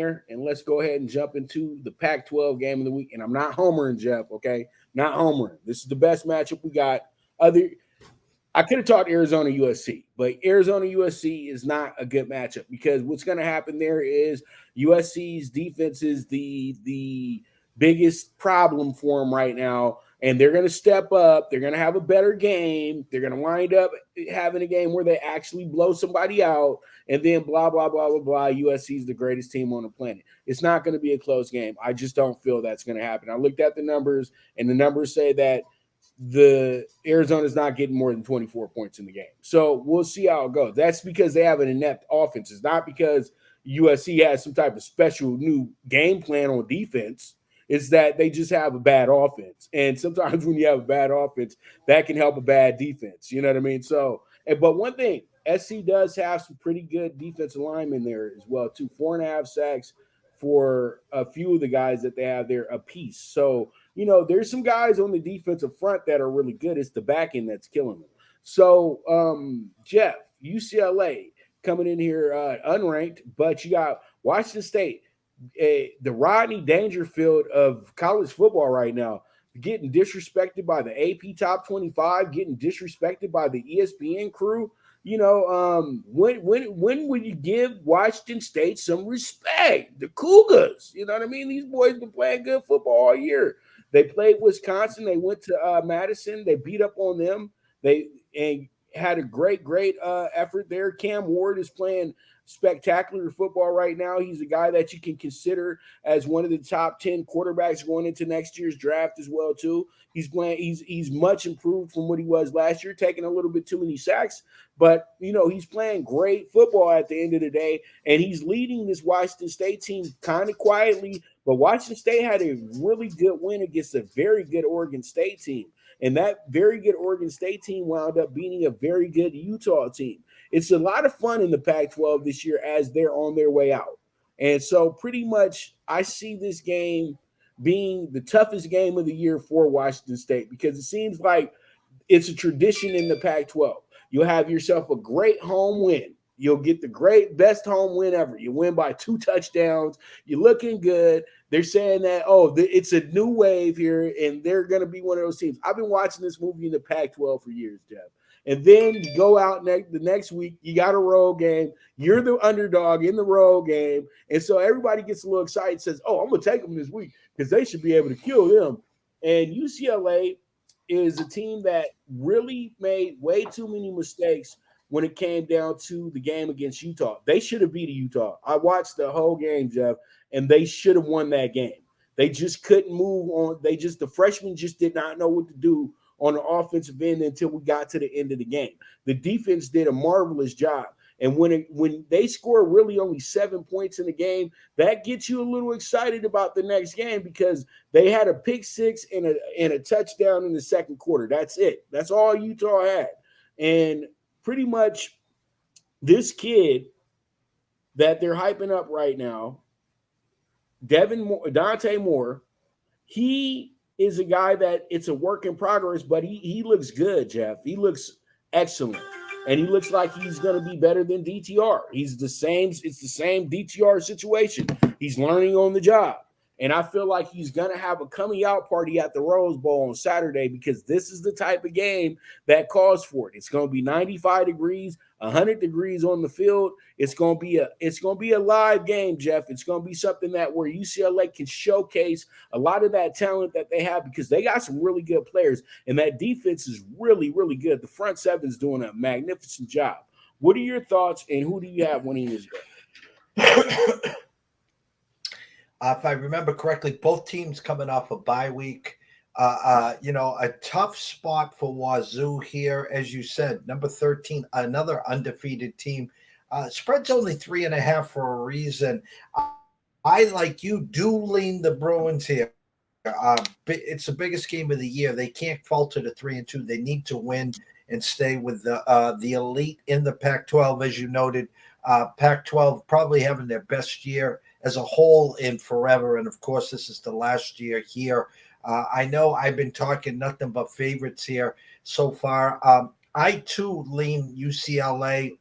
there, and let's go ahead and jump into the Pac-12 game of the week. And I'm not homering, Jeff. Okay, not homering. This is the best matchup we got. Other, I could have talked Arizona USC, but Arizona USC is not a good matchup because what's going to happen there is USC's defense is the biggest problem for them right now, and they're going to step up. They're going to have a better game. They're going to wind up having a game where they actually blow somebody out, and then blah blah blah blah blah. USC is the greatest team on the planet. It's not going to be a close game. I just don't feel that's going to happen. I looked at the numbers, and the numbers say that the Arizona's not getting more than 24 points in the game. So we'll see how it goes. That's because they have an inept offense. It's not because USC has some type of special new game plan on defense. It's that they just have a bad offense. And sometimes when you have a bad offense, that can help a bad defense. You know what I mean? So, but one thing, SC does have some pretty good defensive linemen there as well, too. 4.5 sacks for a few of the guys that they have there apiece. So, there's some guys on the defensive front that are really good. It's the back end that's killing them. So, Jeff, UCLA coming in here unranked, but you got Washington State, the Rodney Dangerfield of college football right now, getting disrespected by the AP Top 25, getting disrespected by the ESPN crew. When would you give Washington State some respect? The Cougars, you know what I mean? These boys been playing good football all year. They played Wisconsin. They went to Madison. They beat up on them. They had a great effort there. Cam Ward is playing spectacular football right now. He's a guy that you can consider as one of the top 10 quarterbacks going into next year's draft as well, too. He's much improved from what he was last year, taking a little bit too many sacks, but he's playing great football at the end of the day, and he's leading this Washington State team kind of quietly. But Washington State had a really good win against a very good Oregon State team. And that very good Oregon State team wound up beating a very good Utah team. It's a lot of fun in the Pac-12 this year as they're on their way out. And so pretty much I see this game being the toughest game of the year for Washington State because it seems like it's a tradition in the Pac-12. You'll have yourself a great home win. You'll get the best home win ever. You win by 2 touchdowns. You're looking good. They're saying that, it's a new wave here, and they're going to be one of those teams. I've been watching this movie in the Pac-12 for years, Jeff. And then you go out the next week, you got a road game. You're the underdog in the road game. And so everybody gets a little excited and says, I'm going to take them this week because they should be able to kill them. And UCLA is a team that really made way too many mistakes when it came down to the game against Utah. They should have beat Utah. I watched the whole game, Jeff, and they should have won that game. They just couldn't move on. The freshmen just did not know what to do on the offensive end until we got to the end of the game. The defense did a marvelous job. And when they score really only 7 points in the game, that gets you a little excited about the next game because they had a pick six and a touchdown in the second quarter. That's it. That's all Utah had. And pretty much this kid that they're hyping up right now, Dante Moore, he is a guy that it's a work in progress, but he looks good, Jeff. He looks excellent. And he looks like he's going to be better than DTR. It's the same DTR situation. He's learning on the job. And I feel like he's going to have a coming out party at the Rose Bowl on Saturday because this is the type of game that calls for it. It's going to be 95 degrees, 100 degrees on the field. It's going to be a live game, Jeff. It's going to be something that where UCLA can showcase a lot of that talent that they have because they got some really good players and that defense is really, really good. The front seven is doing a magnificent job. What are your thoughts and who do you have winning this game? If I remember correctly, both teams coming off a bye week. A tough spot for Wazoo here, as you said, number 13, another undefeated team. Spread's only 3.5 for a reason. I, like you, do lean the Bruins here. It's the biggest game of the year. They can't falter to 3-2. They need to win and stay with the elite in the Pac-12, as you noted. Pac-12 probably having their best year as a whole in forever. And of course, this is the last year here. I know I've been talking nothing but favorites here so far. I too lean UCLA.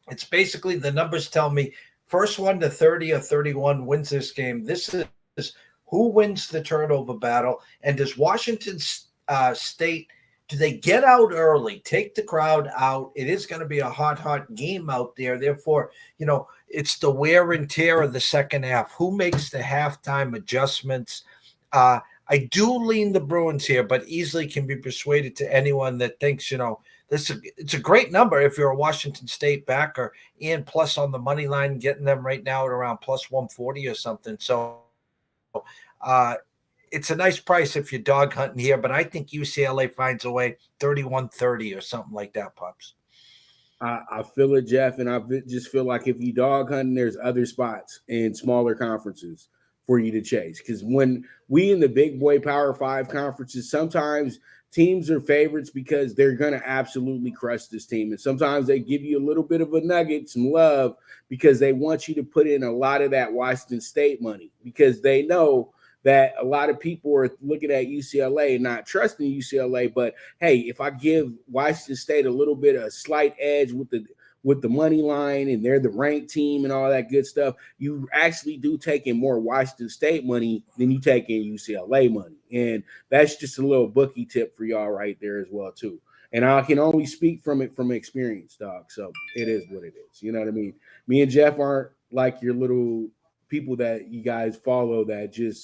It's basically the numbers tell me first one to 30 or 31 wins this game. This is who wins the turnover battle. And does Washington State, do they get out early, take the crowd out? It is going to be a hot game out there. Therefore, it's the wear and tear of the second half. Who makes the halftime adjustments? I do lean the Bruins here, but easily can be persuaded to anyone that thinks, it's a great number if you're a Washington State backer, and plus on the money line, getting them right now at around plus 140 or something. So it's a nice price if you're dog hunting here, but I think UCLA finds a way 31-30 or something like that, Pups. I feel it, Jeff, and I just feel like if you dog hunting, there's other spots in smaller conferences for you to chase. Because when we in the big boy Power 5 conferences, sometimes teams are favorites because they're going to absolutely crush this team. And sometimes they give you a little bit of a nugget, some love, because they want you to put in a lot of that Washington State money because they know that a lot of people are looking at UCLA and not trusting UCLA. But hey, if I give Washington State a little bit of a slight edge with the money line and they're the ranked team and all that good stuff, you actually do take in more Washington State money than you take in UCLA money. And that's just a little bookie tip for y'all right there as well too. And I can only speak from experience, dog. So it is what it is. You know what I mean? Me and Jeff aren't like your little people that you guys follow that just